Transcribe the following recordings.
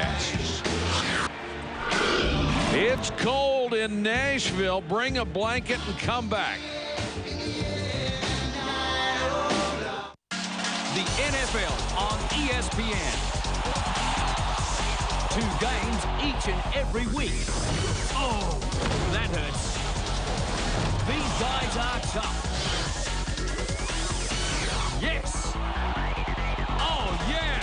passes. It's cold in Nashville. Bring a blanket and come back. The NFL on ESPN. 2 games each and every week. Oh, that hurts. These guys are tough. Yes. Oh, yeah.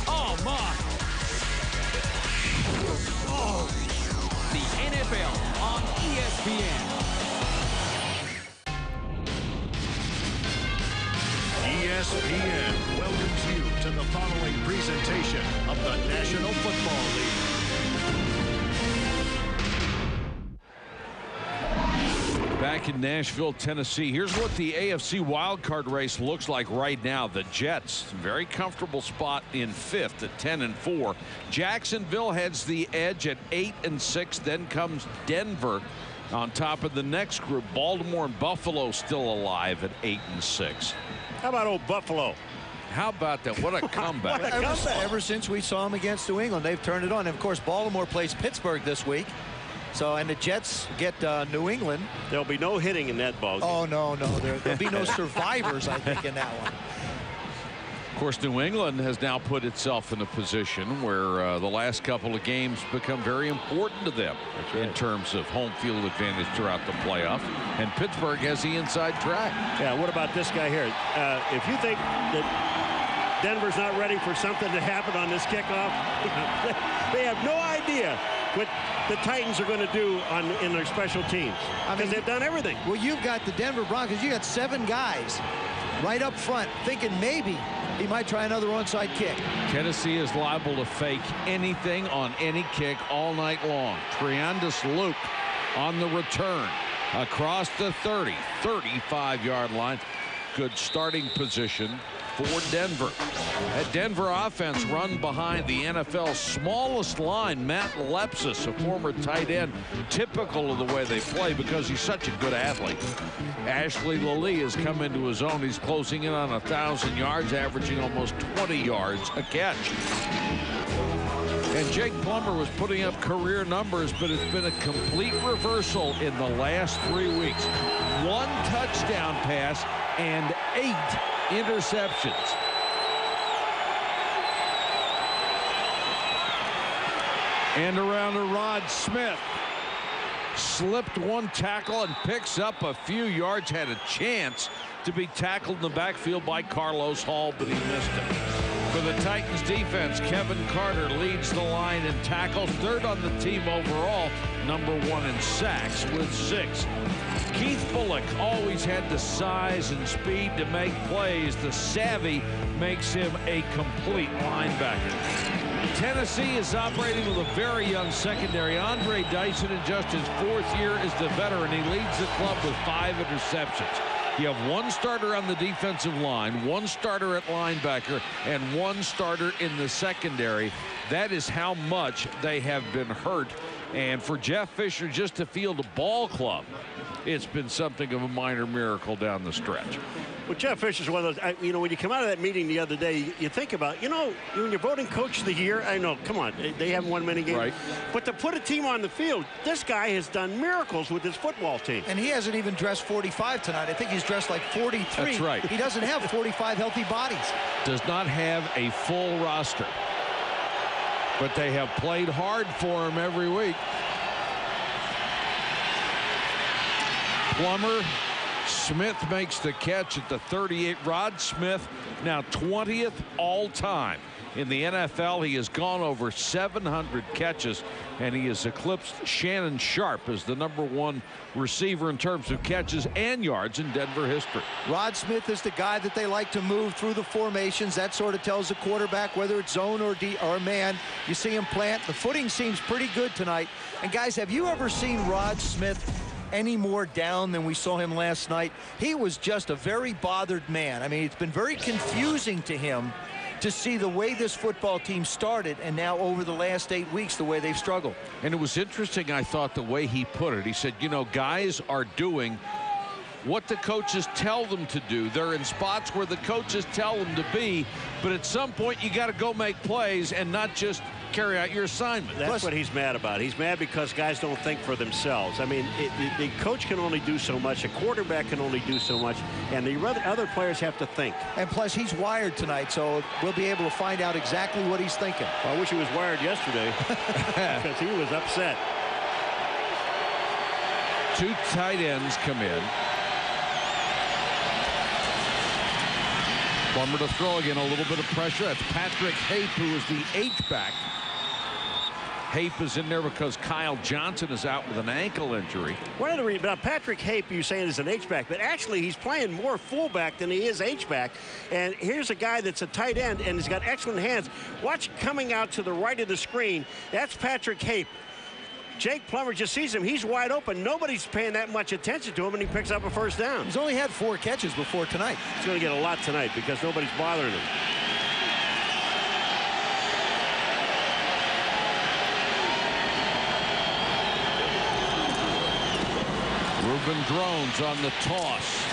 Oh, my. Oh. The NFL on ESPN. ESPN welcomes you to the following presentation of the National Football League. Back in Nashville, Tennessee, here's what the AFC wildcard race looks like right now. The Jets, very comfortable spot in 5th at 10-4. Jacksonville heads the edge at 8-6. Then comes Denver on top of the next group. Baltimore and Buffalo still alive at 8-6. How about old Buffalo? How about that? What a comeback. Ever since we saw them against New England, they've turned it on. And, of course, Baltimore plays Pittsburgh this week. So, and the Jets get New England. There'll be no hitting in that ball game. Oh, no. There'll be no survivors, I think, in that one. Of course, New England has now put itself in a position where the last couple of games become very important to them in terms of home field advantage throughout the playoff. And Pittsburgh has the inside track. Yeah, what about this guy here? If you think that Denver's not ready for something to happen on this kickoff, they have no idea what the Titans are going to do in their special teams. Because they've done everything. Well, you've got the Denver Broncos. You got 7 guys right up front thinking maybe he might try another onside kick. Tennessee is liable to fake anything on any kick all night long. Triandis Luke on the return across the 30, 35-yard line. Good starting position for Denver. That Denver offense run behind the NFL's smallest line, Matt Lepsis, a former tight end, typical of the way they play because he's such a good athlete. Ashley Lilly has come into his own. He's closing in on 1,000 yards, averaging almost 20 yards a catch. And Jake Plummer was putting up career numbers, but it's been a complete reversal in the last 3 weeks. 1 touchdown pass and 8 interceptions. And around to Rod Smith. Slipped 1 tackle and picks up a few yards. Had a chance to be tackled in the backfield by Carlos Hall, but he missed it. For the Titans defense, Kevin Carter leads the line in tackles, 3rd on the team overall, number 1 in sacks with 6. Keith Bullock always had the size and speed to make plays. The savvy makes him a complete linebacker. Tennessee is operating with a very young secondary. Andre Dyson, in just his 4th year as the veteran, he leads the club with 5 interceptions. You have 1 starter on the defensive line, 1 starter at linebacker, and 1 starter in the secondary. That is how much they have been hurt. And for Jeff Fisher just to field a ball club, it's been something of a minor miracle down the stretch. Well, Jeff Fisher's one of those, when you come out of that meeting the other day, you think about, when you're voting Coach of the Year, I know, come on, they haven't won many games. Right. But to put a team on the field, this guy has done miracles with his football team. And he hasn't even dressed 45 tonight. I think he's dressed like 43. That's right. He doesn't have 45 healthy bodies. Does not have a full roster. But they have played hard for him every week. Plummer, Smith makes the catch at the 38. Rod Smith now 20th all-time in the NFL. He has gone over 700 catches, and he has eclipsed Shannon Sharp as the #1 receiver in terms of catches and yards in Denver history. Rod Smith is the guy that they like to move through the formations. That sort of tells the quarterback whether it's zone or man. You see him plant. The footing seems pretty good tonight. And guys, have you ever seen Rod Smith any more down than we saw him last night? He was just a very bothered man. I mean, it's been very confusing to him to see the way this football team started and now over the last 8 weeks the way they've struggled. And it was interesting, I thought, the way he put it. He said, guys are doing what the coaches tell them to do. They're in spots where the coaches tell them to be, but at some point you got to go make plays and not just carry out your assignment. That's what he's mad about. He's mad because guys don't think for themselves. I mean, the coach can only do so much. A quarterback can only do so much, and the other players have to think. And plus, he's wired tonight, so we'll be able to find out exactly what he's thinking. I wish he was wired yesterday because he was upset. Two tight ends come in. Plummer to throw again, a little bit of pressure. That's Patrick Hape, who is the H-back. Hape is in there because Kyle Johnson is out with an ankle injury. One of the reasons about Patrick Hape, you're saying is an H-back, but actually he's playing more fullback than he is H-back. And here's a guy that's a tight end, and he's got excellent hands. Watch coming out to the right of the screen. That's Patrick Hape. Jake Plummer just sees him. He's wide open. Nobody's paying that much attention to him, and he picks up a first down. He's only had 4 catches before tonight. He's going to get a lot tonight because nobody's bothering him. Reuben Drones on the toss.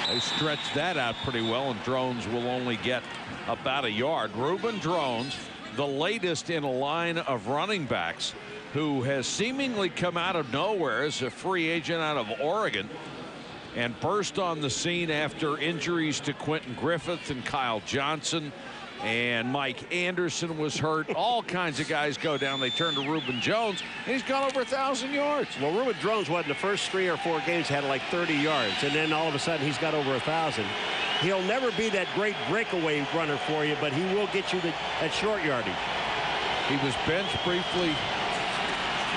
They stretch that out pretty well, and Drones will only get about a yard. Reuben Drones, the latest in a line of running backs, who has seemingly come out of nowhere as a free agent out of Oregon and burst on the scene after injuries to Quentin Griffith and Kyle Johnson, and Mike Anderson was hurt. All kinds of guys go down. They turn to Reuben Jones, and he's got over 1,000 yards. Well, Reuben Drones, what, in the first 3 or 4 games had like 30 yards, and then all of a sudden he's got over 1,000. He'll never be that great breakaway runner for you, but he will get you that short yardage. He was benched briefly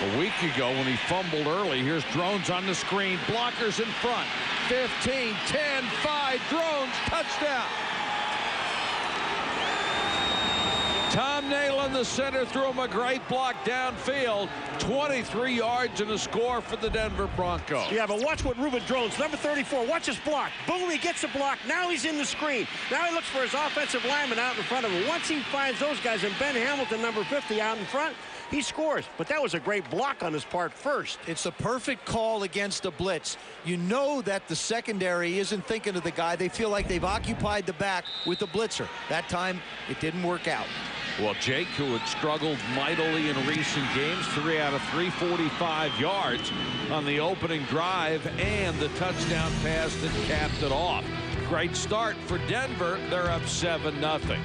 a week ago when he fumbled early. Here's Drones on the screen. Blockers in front. 15, 10, 5. Drones, touchdown. Tom Neion, the center, threw him a great block downfield. 23 yards and a score for the Denver Broncos. Yeah, but watch what Reuben Drones, number 34, watch his block. Boom, he gets the block. Now he's in the screen. Now he looks for his offensive lineman out in front of him. Once he finds those guys, and Ben Hamilton, number 50, out in front, he scores. But that was a great block on his part first. It's a perfect call against a blitz. You know that the secondary isn't thinking of the guy. They feel like they've occupied the back with the blitzer. That time, it didn't work out. Well, Jake, who had struggled mightily in recent games, 3 out of 345 yards on the opening drive, and the touchdown pass that capped it off. Great start for Denver. They're up 7-0.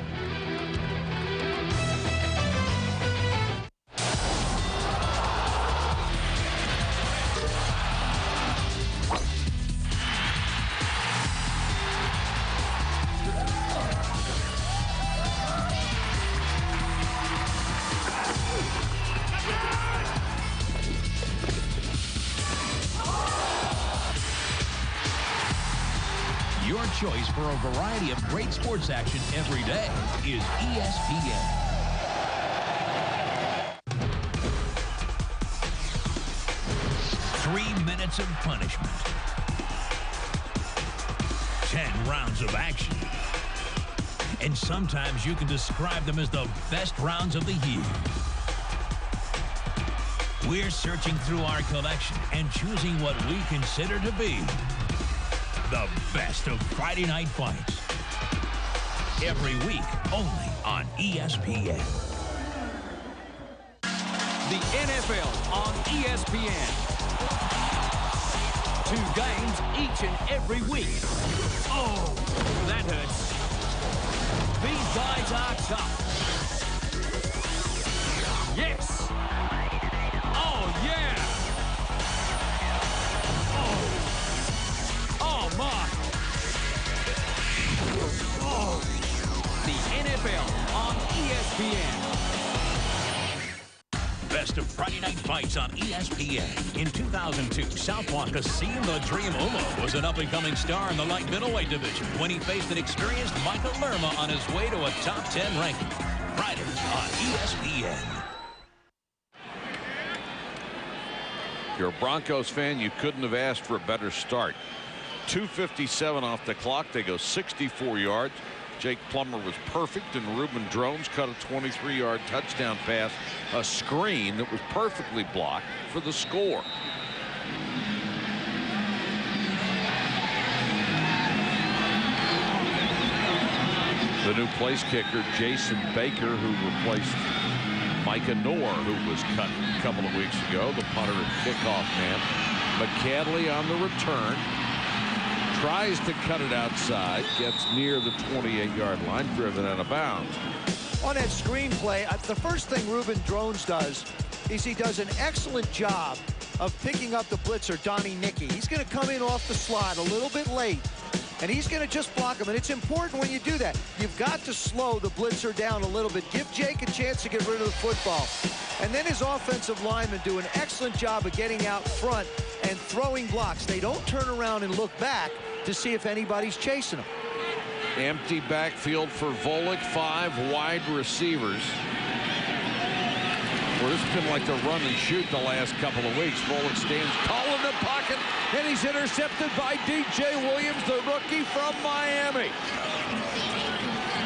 Your choice for a variety of great sports action every day is ESPN. Three minutes of punishment. 10 rounds of action. And sometimes you can describe them as the best rounds of the year. We're searching through our collection and choosing what we consider to be the best of Friday night fights. Every week, only on ESPN. The NFL on ESPN. 2 games each and every week. Oh, that hurts. These guys are tough. Yes. Oh, yeah. Oh, my. Oh. The NFL on ESPN. Best of Friday night fights on ESPN. In 2002, Southpaw Kassim the Dream Umo was an up-and-coming star in the light middleweight division when he faced an experienced Michael Lerma on his way to a top 10 ranking. Friday on ESPN. If you're a Broncos fan, you couldn't have asked for a better start. 2:57 off the clock. They go 64 yards. Jake Plummer was perfect, and Reuben Drones cut a 23-yard touchdown pass, a screen that was perfectly blocked for the score. The new place kicker, Jason Baker, who replaced Micah Noor, who was cut a couple of weeks ago, the punter and kickoff man. McCadley on the return. Tries to cut it outside, gets near the 28-yard line, driven out of bounds. On that screenplay, the first thing Ruben Drones does is he does an excellent job of picking up the blitzer, Donnie Nicky. He's going to come in off the slot a little bit late, and he's going to just block him. And it's important when you do that. You've got to slow the blitzer down a little bit. Give Jake a chance to get rid of the football. And then his offensive linemen do an excellent job of getting out front and throwing blocks. They don't turn around and look back to see if anybody's chasing them. Empty backfield for Volek, 5 wide receivers. Well, this has been like the run and shoot the last couple of weeks. Volek stands tall in the pocket, and he's intercepted by DJ Williams, the rookie from Miami.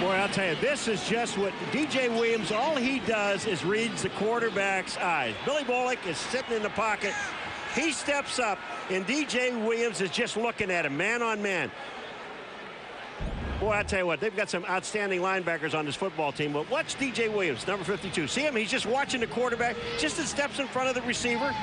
Boy, I'll tell you, this is just what DJ Williams, all he does is reads the quarterback's eyes. Billy Volek is sitting in the pocket. He steps up, and DJ Williams is just looking at him, man on man. Boy, I tell you what, they've got some outstanding linebackers on this football team. But watch DJ Williams, number 52. See him? He's just watching the quarterback, just as steps in front of the receiver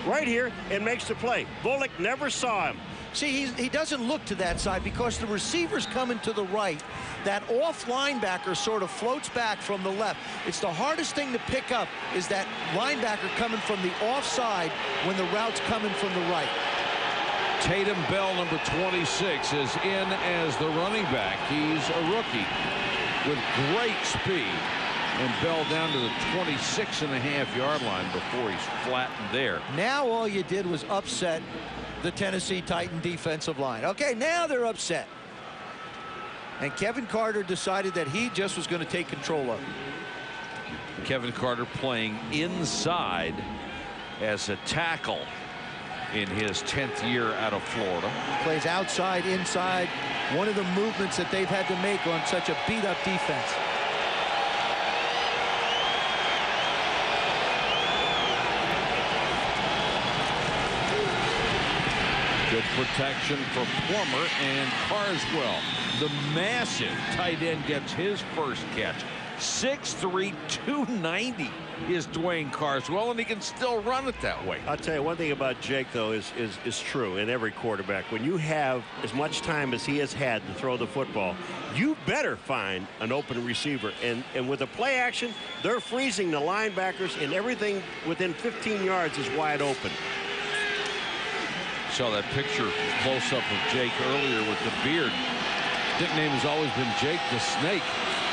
right here and makes the play. Volek never saw him. See, he doesn't look to that side because the receiver's coming to the right. That off linebacker sort of floats back from the left. It's the hardest thing to pick up is that linebacker coming from the offside when the route's coming from the right. Tatum Bell, number 26, is in as the running back. He's a rookie with great speed. And Bell down to the 26.5-yard line before he's flattened there. Now all you did was upset the Tennessee Titan defensive line. Okay, now they're upset. And Kevin Carter decided that he just was going to take control of it. Kevin Carter playing inside as a tackle in his 10th year out of Florida. Plays outside, inside. One of the movements that they've had to make on such a beat-up defense. Good protection for Plummer and Carswell. The massive tight end gets his first catch. 6'3", 290 is Dwayne Carswell, and he can still run it that way. I'll tell you one thing about Jake, though, is true in every quarterback. When you have as much time as he has had to throw the football, you better find an open receiver. And with the play action, they're freezing the linebackers, and everything within 15 yards is wide open. Saw that picture close-up of Jake earlier with the beard. Nickname has always been Jake the Snake.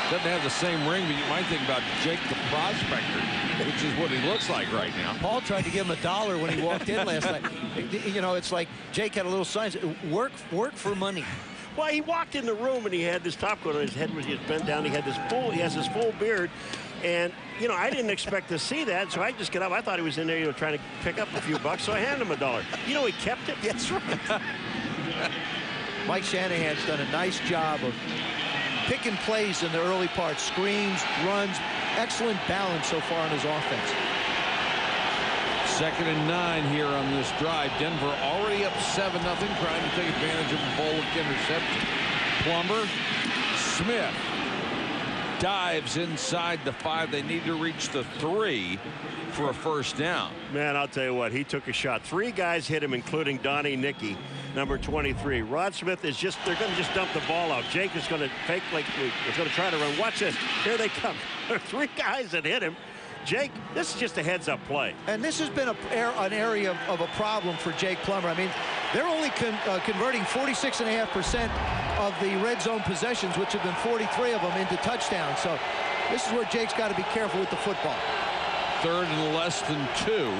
Doesn't have the same ring, but you might think about Jake the Prospector, which is what he looks like right now. Paul tried to give him $1 when he walked in last night. You know, it's like Jake had a little sign, work for money. Well, he walked in the room and he had this top coat on. His head was just bent down. He has this full beard. And, you know, I didn't expect to see that, so I just get up. I thought he was in there, you know, trying to pick up a few bucks, so I handed him $1. You know, he kept it. That's right. Mike Shanahan's done a nice job of picking plays in the early part. Screens, runs, excellent balance so far in his offense. 2nd and 9 here on this drive. Denver already up 7-0, trying to take advantage of a Volek interception. Plummer, Smith dives inside the 5. They need to reach the 3 for a first down. Man, I'll tell you what, he took a shot. 3 guys hit him, including Donnie Nicky, number 23. Rod Smith is just, they're going to just dump the ball out. Jake is going to fake like he's going to try to run. Watch this. Here they come. There are 3 guys that hit him. Jake, this is just a heads-up play. And this has been an area of a problem for Jake Plummer. I mean, they're only converting 46.5% of the red zone possessions, which have been 43 of them, into touchdowns. So this is where Jake's got to be careful with the football. 3rd and less than 2.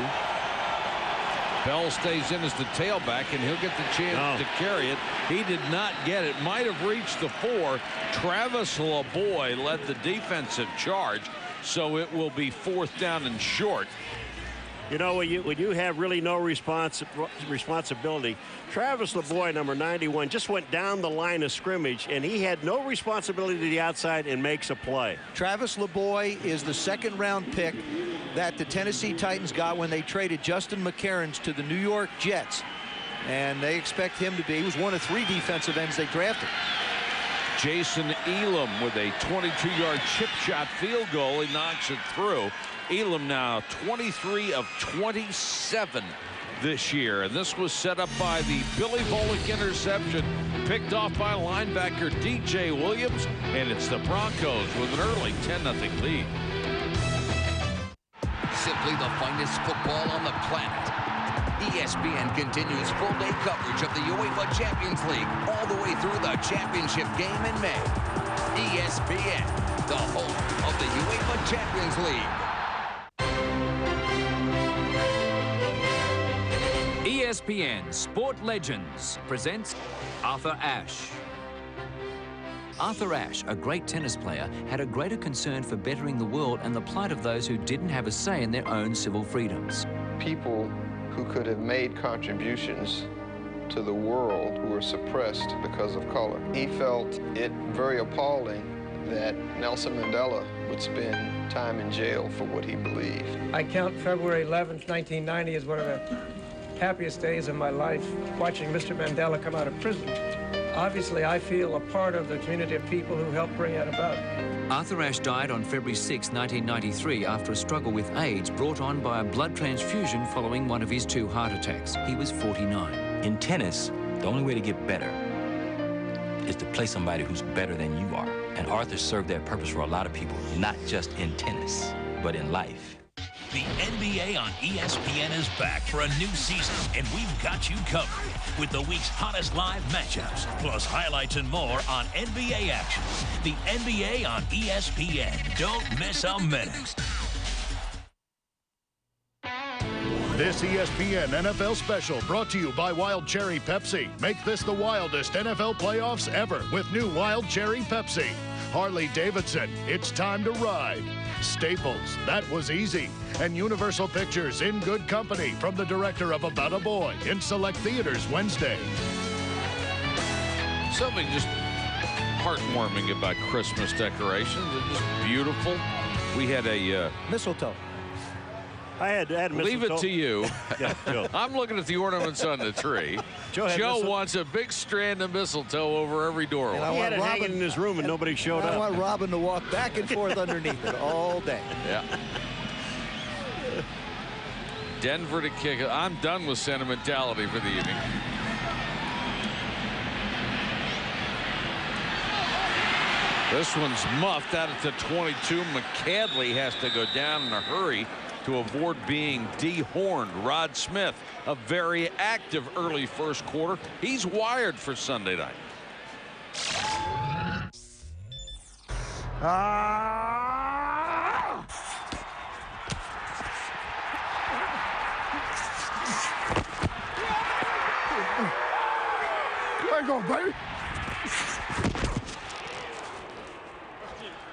Bell stays in as the tailback, and he'll get the chance to carry it. He did not get it. Might have reached the 4. Travis LeBoy led the defensive charge, so it will be 4th down and short. You know, when you have really no responsibility, Travis LeBoy, number 91, just went down the line of scrimmage, and he had no responsibility to the outside and makes a play. Travis LeBoy is the 2nd-round pick that the Tennessee Titans got when they traded Justin McCareins to the New York Jets. And they expect him to be, he was one of 3 defensive ends they drafted. Jason Elam with a 22-yard chip shot field goal. He knocks it through. Elam now 23 of 27 this year. And this was set up by the Billy Volek interception, picked off by linebacker DJ Williams. And it's the Broncos with an early 10-0 lead. Simply the finest football on the planet. ESPN continues full-day coverage of the UEFA Champions League all the way through the championship game in May. ESPN, the home of the UEFA Champions League. ESPN Sport Legends presents Arthur Ashe. Arthur Ashe, a great tennis player, had a greater concern for bettering the world and the plight of those who didn't have a say in their own civil freedoms. People who could have made contributions to the world who were suppressed because of color. He felt it very appalling that Nelson Mandela would spend time in jail for what he believed. I count February 11th, 1990 as one of the happiest days of my life, watching Mr. Mandela come out of prison. Obviously, I feel a part of the community of people who helped bring that about. Arthur Ashe died on February 6, 1993, after a struggle with AIDS brought on by a blood transfusion following one of his 2 heart attacks. He was 49. In tennis, the only way to get better is to play somebody who's better than you are. And Arthur served that purpose for a lot of people, not just in tennis, but in life. The NBA on ESPN is back for a new season, and we've got you covered with the week's hottest live matchups, plus highlights and more on NBA action. The NBA on ESPN. Don't miss a minute. This ESPN NFL special brought to you by Wild Cherry Pepsi. Make this the wildest NFL playoffs ever with new Wild Cherry Pepsi. Harley-Davidson, it's time to ride. Staples, that was easy. And Universal Pictures, In Good Company, from the director of About a Boy, in select theaters Wednesday. Something just heartwarming about Christmas decorations. They're just beautiful. We had a Mistletoe. I had mistletoe. leave it to you. Yeah, Joe. I'm looking at the ornaments on the tree. Joe wants a big strand of mistletoe over every doorway. And I He want had it hanging Robin in his room and nobody showed I up. want Robin to walk back and forth underneath it all day. Yeah. Denver to kick it. I'm done with sentimentality for the evening. This one's muffed out at the 22. McCadley has to go down in a hurry to avoid being dehorned. Rod Smith, a very active early first quarter. He's wired for Sunday night. There you go, baby.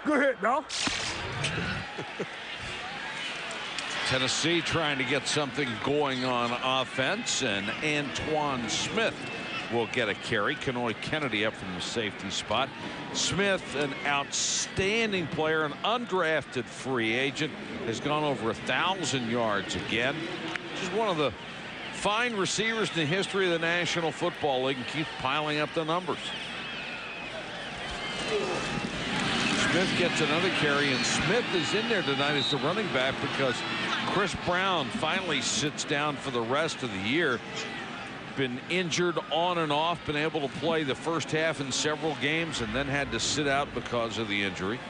Good hit, dog. Tennessee trying to get something going on offense, and Antoine Smith will get a carry. Kenoy Kennedy up from the safety spot. Smith, an outstanding player, an undrafted free agent, has gone over 1,000 yards again. Just one of the fine receivers in the history of the National Football League, and keeps piling up the numbers. Smith gets another carry, and Smith is in there tonight as the running back because Chris Brown finally sits down for the rest of the year. Been injured on and off, been able to play the first half in several games, and then had to sit out because of the injury.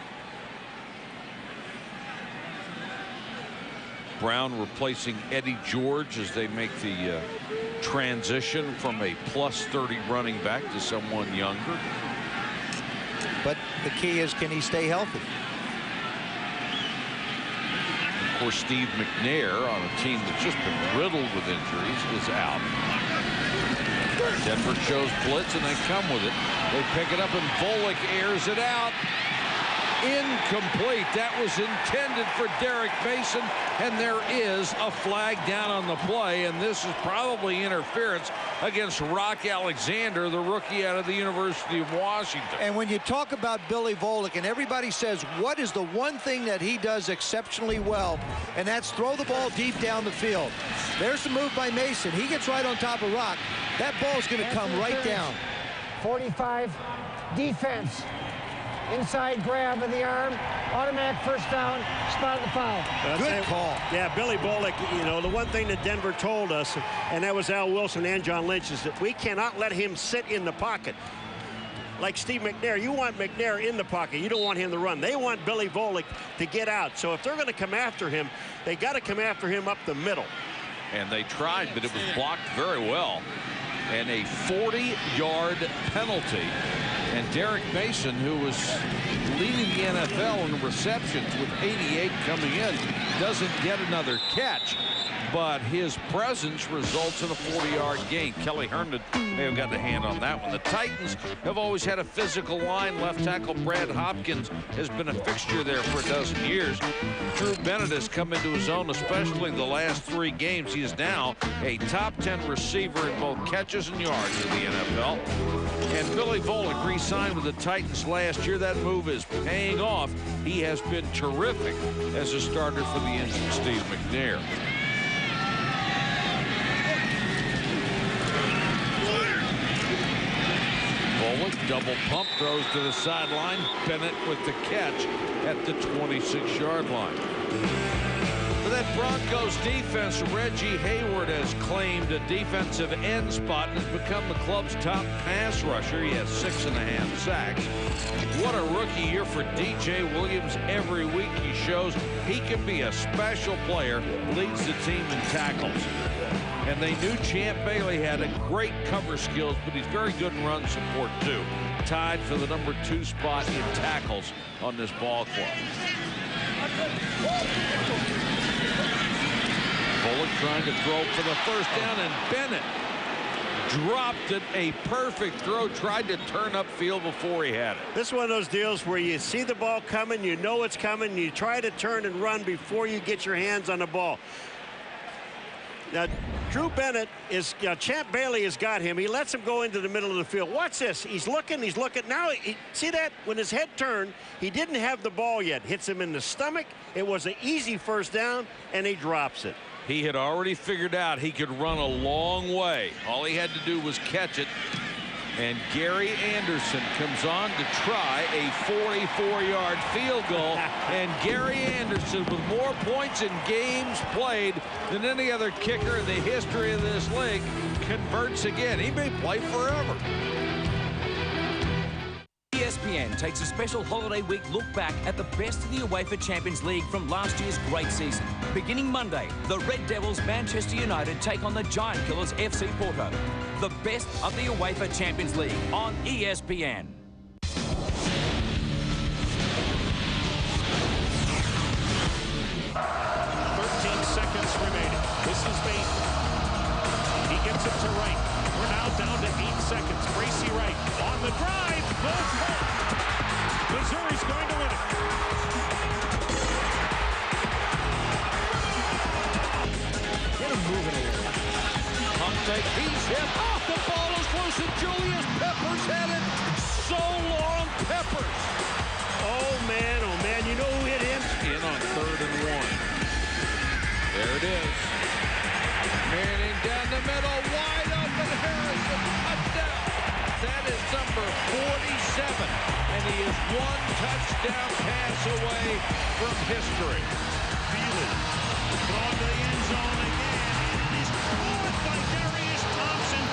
Brown replacing Eddie George as they make the transition from a +30 running back to someone younger. But the key is, can he stay healthy? Of course, Steve McNair, on a team that's just been riddled with injuries, is out. Denver shows blitz, and they come with it. They pick it up, and Volek airs it out. Incomplete. That was intended for Derek Mason, and there is a flag down on the play, and this is probably interference against Rock Alexander, the rookie out of the University of Washington. And when you talk about Billy Volek, and everybody says, what is the one thing that he does exceptionally well? And that's throw the ball deep down the field. There's the move by Mason. He gets right on top of Rock. That ball's going to come right down. 45, defense. Inside grab of the arm, automatic first down, spot of the foul. Good call. Yeah, Billy Bolek, you know, the one thing that Denver told us, and that was Al Wilson and John Lynch, is that we cannot let him sit in the pocket. Like Steve McNair, you want McNair in the pocket. You don't want him to run. They want Billy Bolek to get out. So if they're going to come after him, they got to come after him up the middle. And they tried, but it was blocked very well. And a 40-yard penalty. And Derek Mason, who was leading the NFL in receptions with 88 coming in, doesn't get another catch. But his presence results in a 40-yard gain. Kelly Herndon may have gotten a hand on that one. The Titans have always had a physical line. Left tackle Brad Hopkins has been a fixture there for a dozen years. Drew Bennett has come into his own, especially the last 3 games. He is now a top 10 receiver in both catches and yards in the NFL. And Billy Volek re-signed with the Titans last year. That move is paying off. He has been terrific as a starter for the injured Steve McNair. Volek double pump, throws to the sideline. Bennett with the catch at the 26-yard line. For that Broncos defense, Reggie Hayward has claimed a defensive end spot and has become the club's top pass rusher. He has 6.5 sacks. What a rookie year for DJ Williams. Every week he shows he can be a special player, leads the team in tackles. And they knew Champ Bailey had a great cover skills, but he's very good in run support too. Tied for the number 2 spot in tackles on this ball club. Bullock trying to throw for the first down, and Bennett dropped it. A perfect throw, tried to turn upfield before he had it. This is one of those deals where you see the ball coming, you know it's coming, you try to turn and run before you get your hands on the ball. Now, Drew Bennett is, Champ Bailey has got him. He lets him go into the middle of the field. Watch this. He's looking. Now, see that? When his head turned, he didn't have the ball yet. Hits him in the stomach. It was an easy first down, and he drops it. He had already figured out he could run a long way. All he had to do was catch it. And Gary Anderson comes on to try a 44-yard field goal. And Gary Anderson, with more points in games played than any other kicker in the history of this league, converts again. He may play forever. ESPN takes a special holiday week look back at the best of the UEFA Champions League from last year's great season. Beginning Monday, the Red Devils Manchester United take on the Giant Killers FC Porto. The best of the UEFA Champions League on ESPN. 13 seconds remaining. This is Bateman. He gets it to Wright. We're now down to 8 seconds. Gracie Wright on the drive. Goes home. Missouri's going to win it. Get him moving a little. Pump fake. He's hit. Oh, the ball is loose, and Julius Peppers had it. So long, Peppers. Oh, man, you know who hit him? In on 3rd and 1. There it is. Manning down the middle, wide open. Harrison, touchdown. That is number 47, and he is 1 touchdown pass away from history. Feely going to the end zone again. And it is caught by Darius Thompson.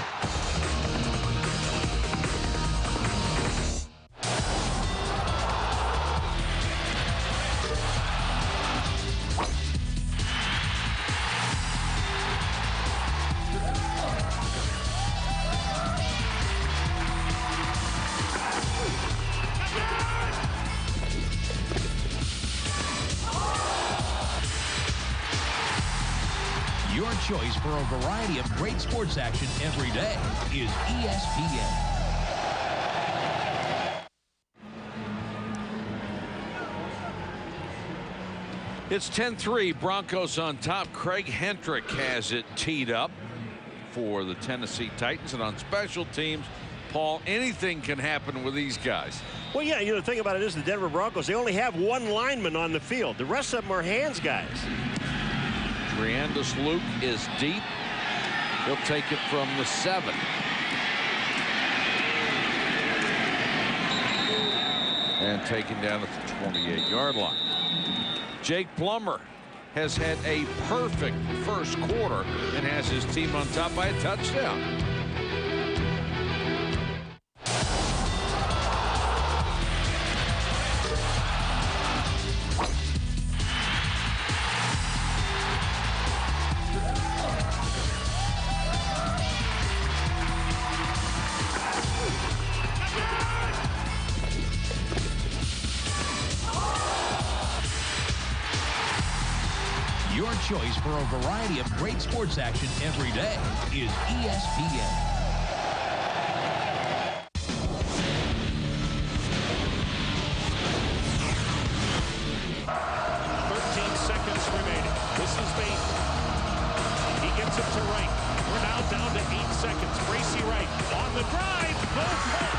Your choice for a variety of great sports action every day is ESPN. It's 10-3, Broncos on top. Craig Hendrick has it teed up for the Tennessee Titans. And on special teams, Paul, anything can happen with these guys. Well, yeah, the thing about it is the Denver Broncos, they only have 1 lineman on the field. The rest of them are hands guys. Triandus Luke is deep. He'll take it from the 7. And taken down at the 28-yard line. Jake Plummer has had a perfect first quarter and has his team on top by a touchdown. Your choice for a variety of great sports action every day is ESPN. Seconds remaining. This is Bain. He gets it to Wright. We're now down to 8 seconds. Bracy Wright on the drive. Goes home.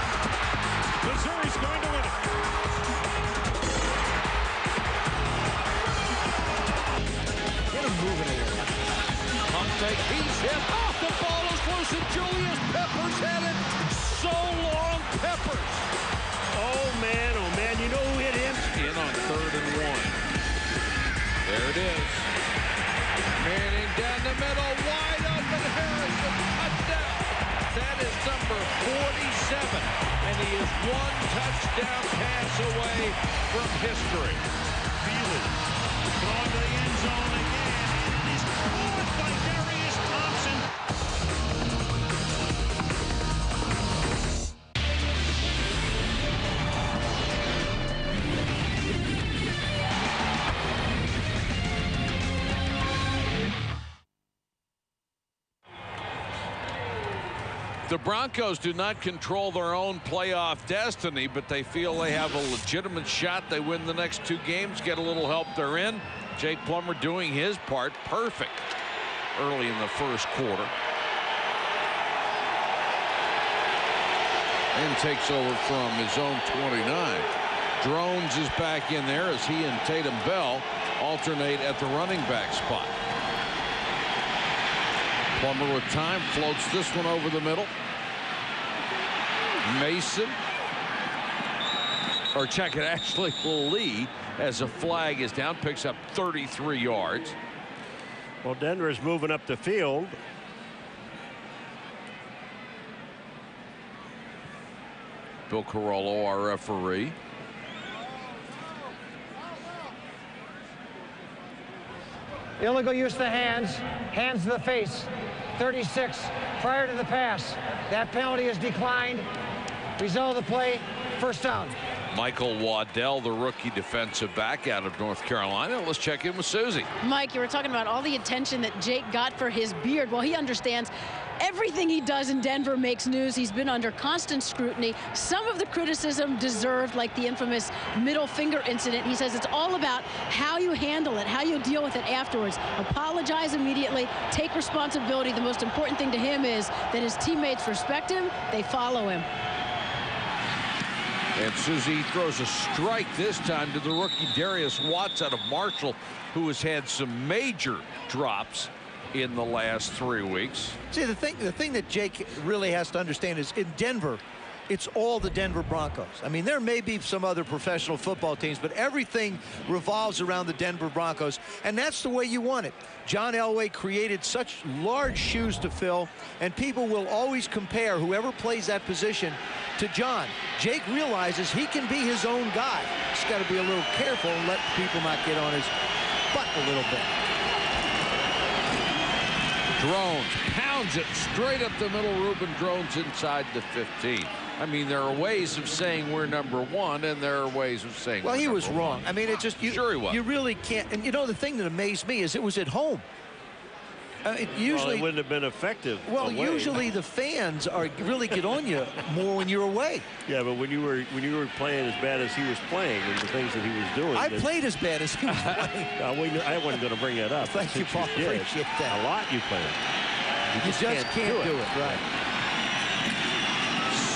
Missouri's going to win it. Get him moving here. Pump fake. He's hit. Oh, the ball is loose and Julius Peppers had it. So long, Peppers. Oh, man. You know who hit him? In on 3rd and 1. There it is. Manning down the middle, wide open. Harrison, touchdown. That is number 47, and he is one touchdown pass away from history. Thielen going to the end zone again, and it is caught by Darius Thompson. The Broncos do not control their own playoff destiny, but they feel they have a legitimate shot. They win the next 2 games, get a little help they're in. Jake Plummer doing his part perfect early in the first quarter. And takes over from his own 29. Drones is back in there as he and Tatum Bell alternate at the running back spot. Plummer with time, floats this one over the middle. Mason, or check it, actually Lee, as a flag is down, picks up 33 yards. Well, Denver's moving up the field. Bill Carollo, our referee. Illegal use of the hands to the face. 36 prior to the pass. That penalty is declined. Result of the play, first down. Michael Waddell, the rookie defensive back out of North Carolina. Let's check in with Susie. Mike, you were talking about all the attention that Jake got for his beard. Well, he understands everything he does in Denver makes news. He's been under constant scrutiny. Some of the criticism deserved, like the infamous middle finger incident. He says it's all about how you handle it, how you deal with it afterwards. Apologize immediately, take responsibility. The most important thing to him is that his teammates respect him, they follow him. And Susie throws a strike this time to the rookie Darius Watts out of Marshall, who has had some major drops in the last 3 weeks. See, the thing that Jake really has to understand is in Denver, it's all the Denver Broncos. I mean, there may be some other professional football teams, but everything revolves around the Denver Broncos, and that's the way you want it. John Elway created such large shoes to fill, and people will always compare whoever plays that position to John. Jake realizes he can be his own guy. He's got to be a little careful and let people not get on his butt a little bit. Drones pounds it straight up the middle. Reuben Drones inside the 15. I mean, there are ways of saying we're number 1, and there are ways of saying well, he was wrong. 1. I mean, it's just sure he was. You really can't. And you know, the thing that amazed me is it was at home. Usually, well, it wouldn't have been effective. Well, away. Usually the fans really get on you more when you're away. Yeah, but when you were playing as bad as he was playing and the things that he was doing. I played as bad as he was playing. I wasn't going to bring that up. Thank you, Paul. Appreciate that. A lot you played. You just can't do it. Right.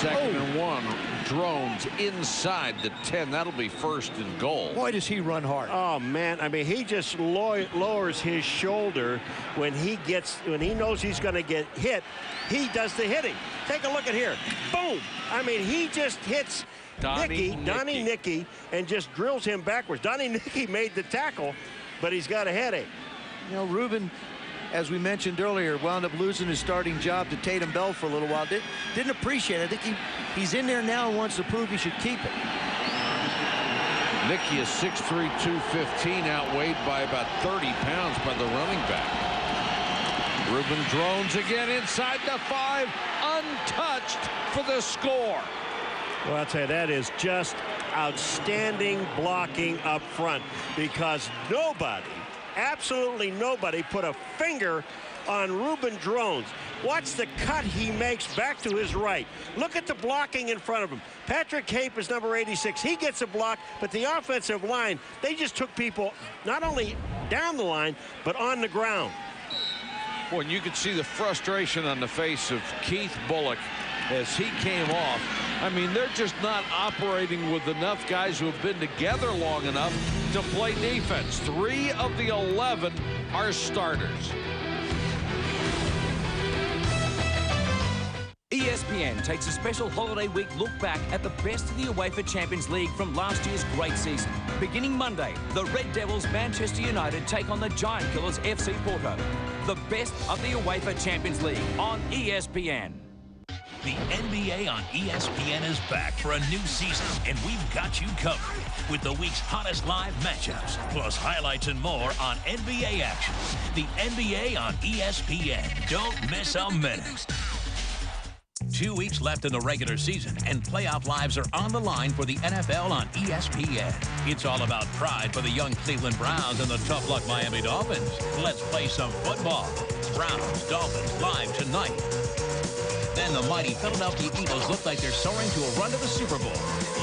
2nd and 1. Drones inside the 10. That'll be 1st and goal. Boy, does he run hard. Oh, man. I mean, he just lowers his shoulder when he knows he's going to get hit. He does the hitting. Take a look at here. Boom. I mean, he just hits Donnie Nicky, and just drills him backwards. Donnie Nicky made the tackle, but he's got a headache. You know, Ruben, as we mentioned earlier, wound up losing his starting job to Tatum Bell for a little while. Didn't appreciate it. I think he's in there now and wants to prove he should keep it. Nicky is 6'3", 215, outweighed by about 30 pounds by the running back. Ruben drones again inside the 5, untouched for the score. Well, I'll tell you, that is just outstanding blocking up front, because nobody, absolutely nobody, put a finger on Ruben Drones. Watch the cut he makes back to his right. Look at the blocking in front of him. Patrick Cape is number 86. He gets a block, but the offensive line, they just took people not only down the line, but on the ground. Well, you could see the frustration on the face of Keith Bullock as he came off. I mean, they're just not operating with enough guys who have been together long enough to play defense. 3 of the 11 are starters. ESPN takes a special holiday week look back at the best of the UEFA Champions League from last year's great season. Beginning Monday, the Red Devils Manchester United take on the Giant Killers FC Porto. The best of the UEFA Champions League on ESPN. The NBA on ESPN is back for a new season, and we've got you covered with the week's hottest live matchups, plus highlights and more on NBA action. The NBA on ESPN. Don't miss a minute. 2 weeks left in the regular season, and playoff lives are on the line for the NFL on ESPN. It's all about pride for the young Cleveland Browns and the tough luck Miami Dolphins. Let's play some football. Browns, Dolphins, live tonight. Then the mighty Philadelphia Eagles look like they're soaring to a run to the Super Bowl.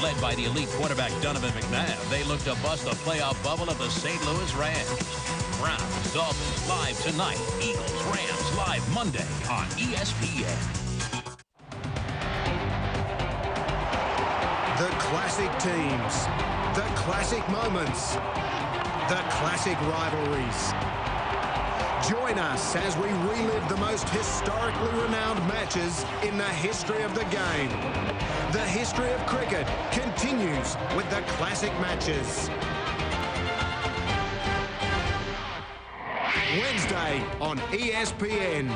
Led by the elite quarterback Donovan McNabb, they look to bust the playoff bubble of the St. Louis Rams. Browns, Dolphins, live tonight. Eagles, Rams, live Monday on ESPN. The classic teams, the classic moments, the classic rivalries. Join us as we relive the most historically renowned matches in the history of the game. The history of cricket continues with the classic matches. Wednesday on ESPN.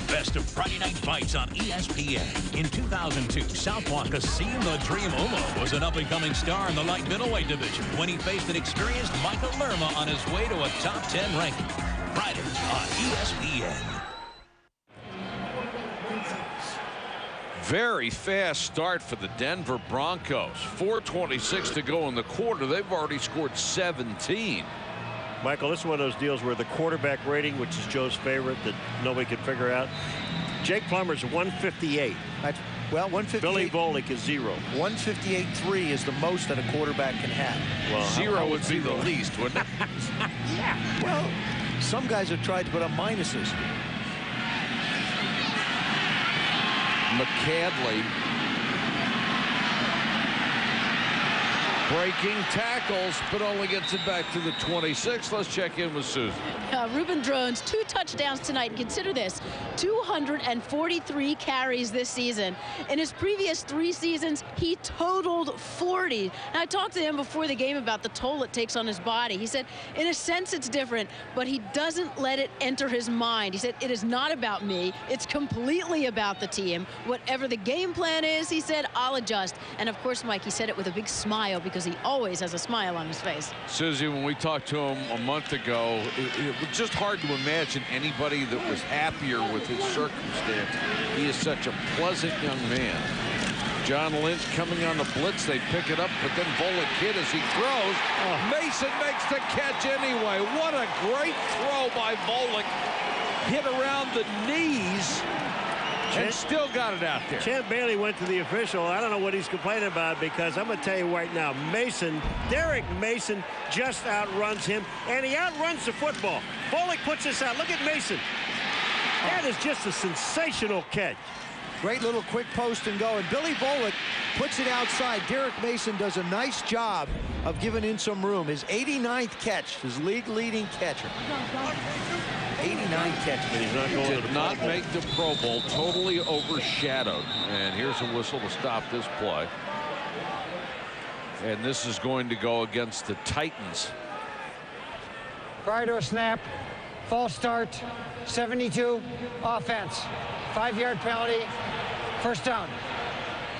Best of Friday Night Fights on ESPN. In 2002, Southpaw Seeing the Dream Umo was an up-and-coming star in the light middleweight division when he faced an experienced Michael Lerma on his way to a top 10 ranking. Friday on ESPN. Very fast start for the Denver Broncos. 4:26 to go in the quarter. They've already scored 17. Michael, this is one of those deals where the quarterback rating, which is Joe's favorite that nobody could figure out. Jake Plummer's 158. Well, 158. Billy Volek is 0. 158.3 is the most that a quarterback can have. Well, 0 would be the least, wouldn't it? Yeah. Well, some guys have tried to put up minuses. McCadley breaking tackles, but only gets it back to the 26. Let's check in with Susan. Ruben Drones, 2 touchdowns tonight. Consider this, 243 carries this season. In his previous 3 seasons, he totaled 40. And I talked to him before the game about the toll it takes on his body. He said, in a sense, it's different, but he doesn't let it enter his mind. He said, it is not about me. It's completely about the team. Whatever the game plan is, he said, I'll adjust. And of course, Mike, he said it with a big smile because he always has a smile on his face. Susie, when we talked to him a month ago, it was just hard to imagine anybody that was happier with his circumstance. He is such a pleasant young man. John Lynch coming on the blitz. They pick it up, but then Volek hit as he throws. Mason makes the catch anyway. What a great throw by Volek. Hit around the knees. And still got it out there. Champ Bailey went to the official. I don't know what he's complaining about, because I'm going to tell you right now, Derek Mason just outruns him, and he outruns the football. Volek puts this out. Look at Mason. That is just a sensational catch. Great little quick post and go. And Billy Volek puts it outside. Derek Mason does a nice job of giving in some room. His 89th catch, his league-leading catcher. 89 catches. But he's not going Did not make the Pro Bowl. Totally overshadowed. And here's a whistle to stop this play. And this is going to go against the Titans. Prior to a snap, false start, 72, offense. 5-yard penalty, first down.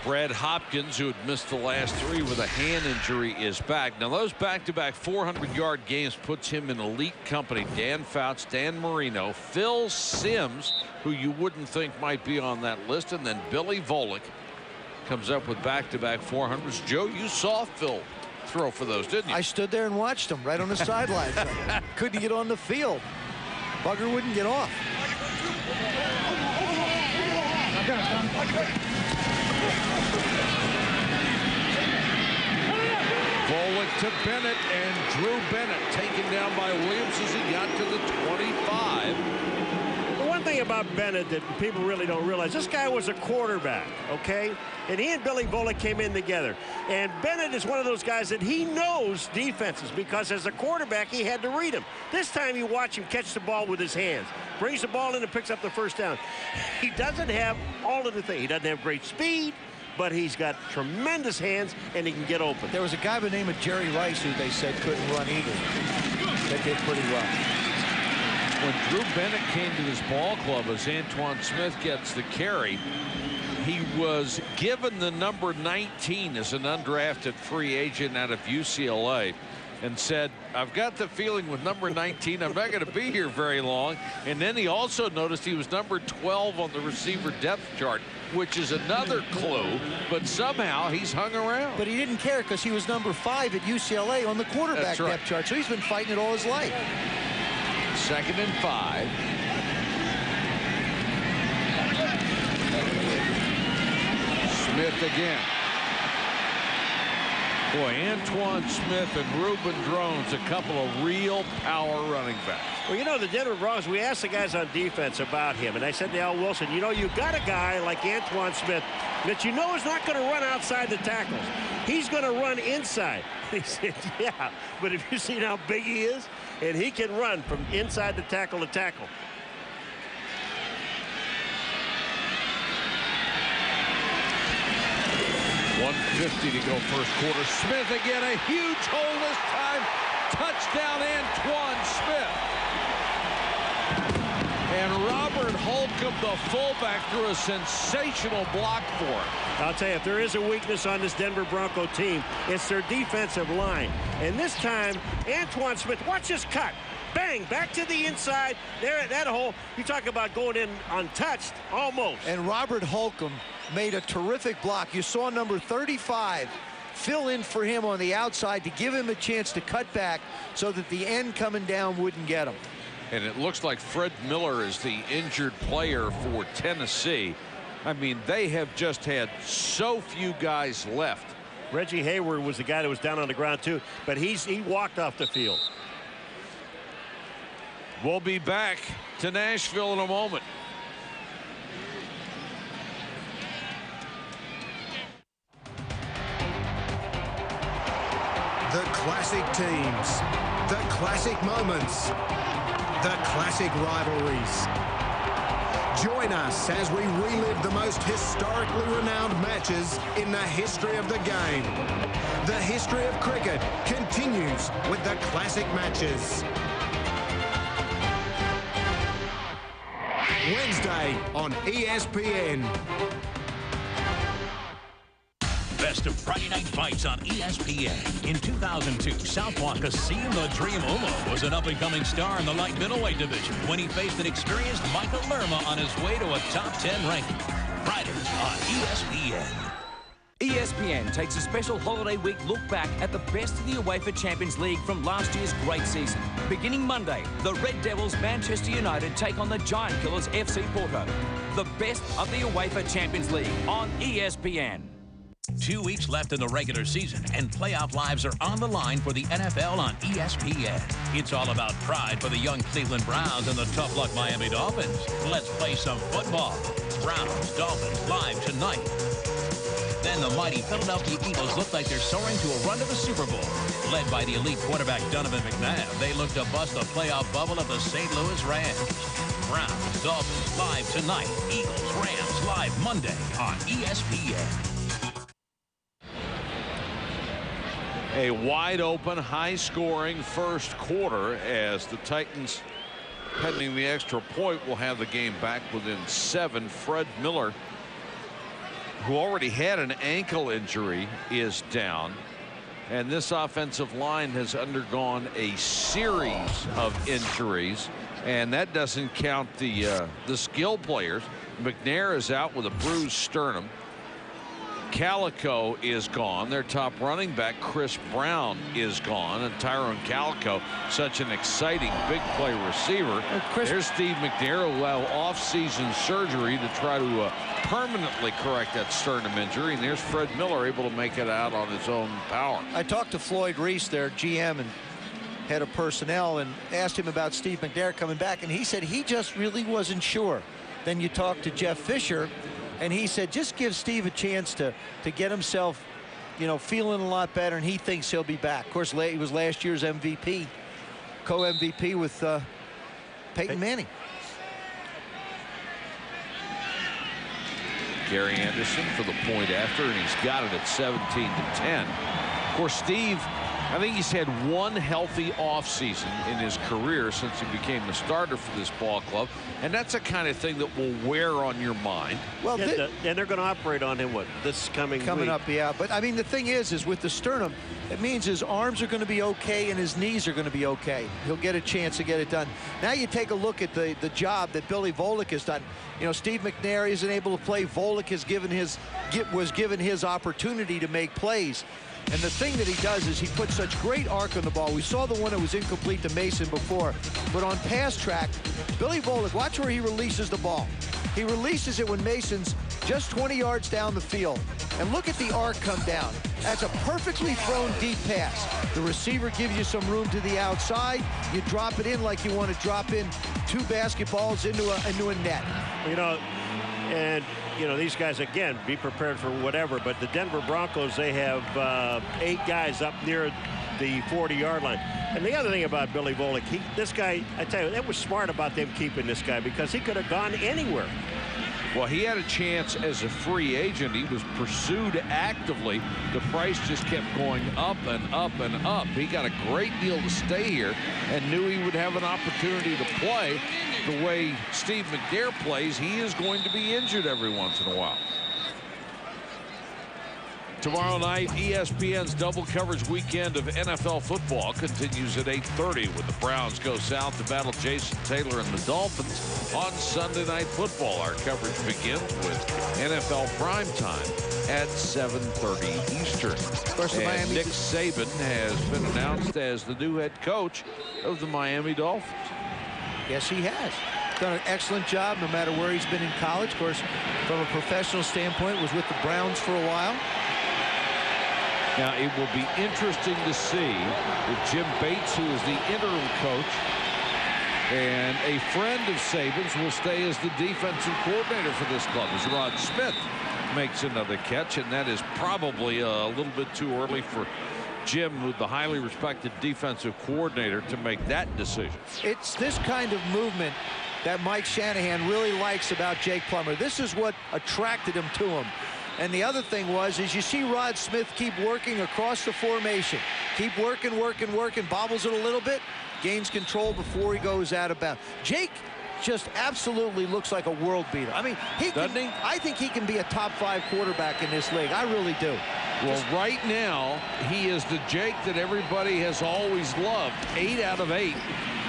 Brad Hopkins, who had missed the last 3 with a hand injury, is back. Now, those back-to-back 400-yard games puts him in elite company. Dan Fouts, Dan Marino, Phil Simms, who you wouldn't think might be on that list, and then Billy Volek comes up with back-to-back 400s. Joe, you saw Phil throw for those, didn't you? I stood there and watched him right on the sidelines. Couldn't get on the field. Bugger wouldn't get off. Volek to Bennett, and Drew Bennett taken down by Williams as he got to the 25. The one thing about Bennett that people really don't realize, this guy was a quarterback, okay? And he and Billy Volek came in together. And Bennett is one of those guys that he knows defenses because as a quarterback, he had to read them. This time you watch him catch the ball with his hands. Brings the ball in and picks up the first down. He doesn't have all of the things. He doesn't have great speed, but he's got tremendous hands and he can get open. There was a guy by the name of Jerry Rice who they said couldn't run either. That did pretty well. When Drew Bennett came to this ball club as Antoine Smith gets the carry, he was given the number 19 as an undrafted free agent out of UCLA and said, I've got the feeling with number 19 I'm not going to be here very long. And then he also noticed he was number 12 on the receiver depth chart, which is another clue, but somehow he's hung around. But he didn't care because he was number 5 at UCLA on the quarterback depth chart, so he's been fighting it all his life. 2nd and 5. Smith again. Boy, Antoine Smith and Reuben Drones, a couple of real power running backs. Well, you know, the Denver Broncos, we asked the guys on defense about him, and I said to Al Wilson, you know, you've got a guy like Antoine Smith that you know is not going to run outside the tackles. He's going to run inside. He said, yeah, but have you seen how big he is? And he can run from inside the tackle to tackle. .150 to go first quarter. Smith again, a huge hole this time. Touchdown, Antoine Smith. And Robert Holcomb, the fullback, threw a sensational block for him. I'll tell you, if there is a weakness on this Denver Bronco team, it's their defensive line. And this time, Antoine Smith, watch this cut. Bang, back to the inside. There at that hole, you talk about going in untouched, almost. And Robert Holcomb made a terrific block. You saw number 35 fill in for him on the outside to give him a chance to cut back so that the end coming down wouldn't get him. And it looks like Fred Miller is the injured player for Tennessee. I mean, they have just had so few guys left. Reggie Hayward was the guy that was down on the ground too, but he walked off the field. We'll be back to Nashville in a moment. The classic teams, the classic moments, the classic rivalries. Join us as we relive the most historically renowned matches in the history of the game. The history of cricket continues with the classic matches. Wednesday on ESPN. Best of Friday Night Fights on ESPN. In 2002, Southpaw Kassim the Dream Umo was an up-and-coming star in the light middleweight division when he faced an experienced Michael Lerma on his way to a top 10 ranking. Fridays on ESPN. ESPN takes a special holiday week look back at the best of the UEFA Champions League from last year's great season. Beginning Monday, the Red Devils Manchester United take on the Giant Killers FC Porto. The best of the UEFA Champions League on ESPN. 2 weeks left in the regular season, and playoff lives are on the line for the NFL on ESPN. It's all about pride for the young Cleveland Browns and the tough luck Miami Dolphins. Let's play some football. Browns, Dolphins, live tonight. Then the mighty Philadelphia Eagles look like they're soaring to a run to the Super Bowl. Led by the elite quarterback Donovan McNabb, they look to bust the playoff bubble of the St. Louis Rams. Browns, Dolphins, live tonight. Eagles, Rams, live Monday on ESPN. A wide-open, high-scoring first quarter as the Titans, pending the extra point, will have the game back within 7. Fred Miller, who already had an ankle injury, is down. And this offensive line has undergone a series of injuries, and that doesn't count the skill players. McNair is out with a bruised sternum. Calico is gone. Their top running back, Chris Brown, is gone. And Tyrone Calico, such an exciting big play receiver. There's Steve McNair, who will have off-season surgery to try to permanently correct that sternum injury. And there's Fred Miller, able to make it out on his own power. I talked to Floyd Reese, their GM and head of personnel, and asked him about Steve McNair coming back, and he said he just really wasn't sure. Then you talk to Jeff Fisher, and he said, just give Steve a chance to get himself, you know, feeling a lot better, and he thinks he'll be back. Of course, he was last year's MVP, co-MVP with Peyton Manning. Gary Anderson for the point after, and he's got it at 17-10. Of course, Steve, I think he's had one healthy offseason in his career since he became the starter for this ball club, and that's the kind of thing that will wear on your mind. Well, and they're going to operate on him this coming week. Up, yeah. But I mean, the thing is with the sternum, it means his arms are going to be okay and his knees are going to be okay. He'll get a chance to get it done. Now you take a look at the job that Billy Volek has done. You know, Steve McNair isn't able to play. Volek was given his opportunity to make plays. And the thing that he does is he puts such great arc on the ball. We saw the one that was incomplete to Mason before. But on pass track, Billy Volek, watch where he releases the ball. He releases it when Mason's just 20 yards down the field. And look at the arc come down. That's a perfectly thrown deep pass. The receiver gives you some room to the outside. You drop it in like you want to drop in 2 basketballs into a net. You know, and you know, these guys, again, be prepared for whatever, but the Denver Broncos, they have 8 guys up near the 40-yard line. And the other thing about Billy Volek, this guy, I tell you, that was smart about them keeping this guy because he could have gone anywhere. Well, he had a chance as a free agent. He was pursued actively. The price just kept going up and up and up. He got a great deal to stay here and knew he would have an opportunity to play. The way Steve McNair plays, he is going to be injured every once in a while. Tomorrow night, ESPN's double coverage weekend of NFL football continues at 8:30 when the Browns go south to battle Jason Taylor and the Dolphins. On Sunday Night Football, our coverage begins with NFL primetime at 7:30 Eastern. And Nick Saban has been announced as the new head coach of the Miami Dolphins. Yes, he has. Done an excellent job no matter where he's been in college. Of course, from a professional standpoint, was with the Browns for a while. Now, it will be interesting to see if Jim Bates, who is the interim coach and a friend of Saban's, will stay as the defensive coordinator for this club as Rod Smith makes another catch, and that is probably a little bit too early for Jim, the highly respected defensive coordinator, to make that decision. It's this kind of movement that Mike Shanahan really likes about Jake Plummer. This is what attracted him to him. And the other thing is you see Rod Smith keep working across the formation. Keep working, bobbles it a little bit, gains control before he goes out of bounds. Jake just absolutely looks like a world beater. I mean, I think he can be a top 5 quarterback in this league. I really do. Well, right now, he is the Jake that everybody has always loved. 8 out of 8.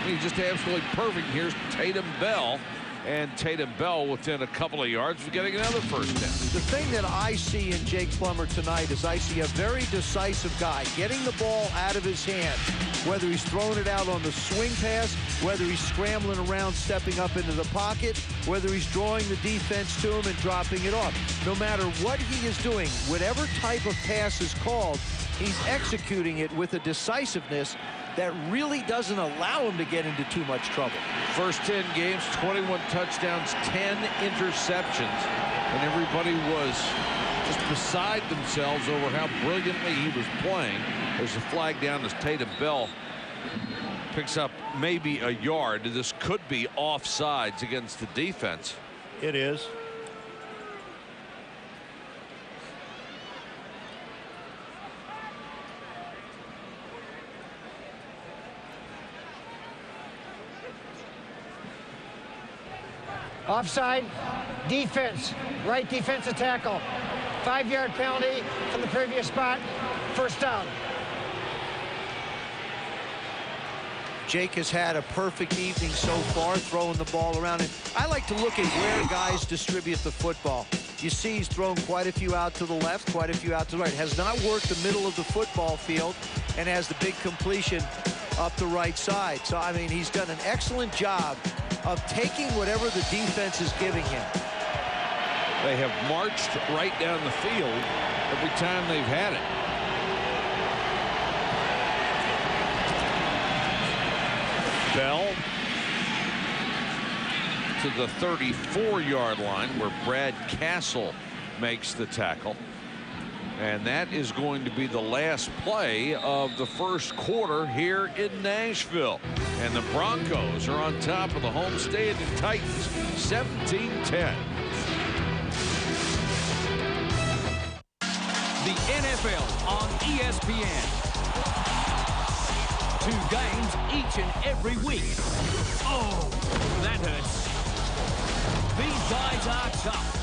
He's just absolutely perfect. Here's Tatum Bell. And Tatum Bell within a couple of yards of getting another first down. The thing that I see in Jake Plummer tonight is I see a very decisive guy getting the ball out of his hand. whether he's throwing it out on the swing pass, whether he's scrambling around, stepping up into the pocket, whether he's drawing the defense to him and dropping it off. No matter what he is doing, whatever type of pass is called, he's executing it with a decisiveness that really doesn't allow him to get into too much trouble. First 10 games, 21 touchdowns, 10 interceptions, and everybody was just beside themselves over how brilliantly he was playing. There's a flag down as Tatum Bell picks up maybe a yard. This could be offsides against the defense. It is. Offside, defense, right defensive tackle. 5-yard penalty from the previous spot, first down. Jake has had a perfect evening so far throwing the ball around. And I like to look at where guys distribute the football. You see he's thrown quite a few out to the left, quite a few out to the right. Has not worked the middle of the football field and has the big completion up the right side. So, I mean, he's done an excellent job of taking whatever the defense is giving him. They have marched right down the field every time they've had it. Bell to the 34-yard line where Brad Castle makes the tackle. And that is going to be the last play of the first quarter here in Nashville. And the Broncos are on top of the homestanding Titans, 17-10. The NFL on ESPN. 2 games each and every week. Oh, that hurts. These guys are tough.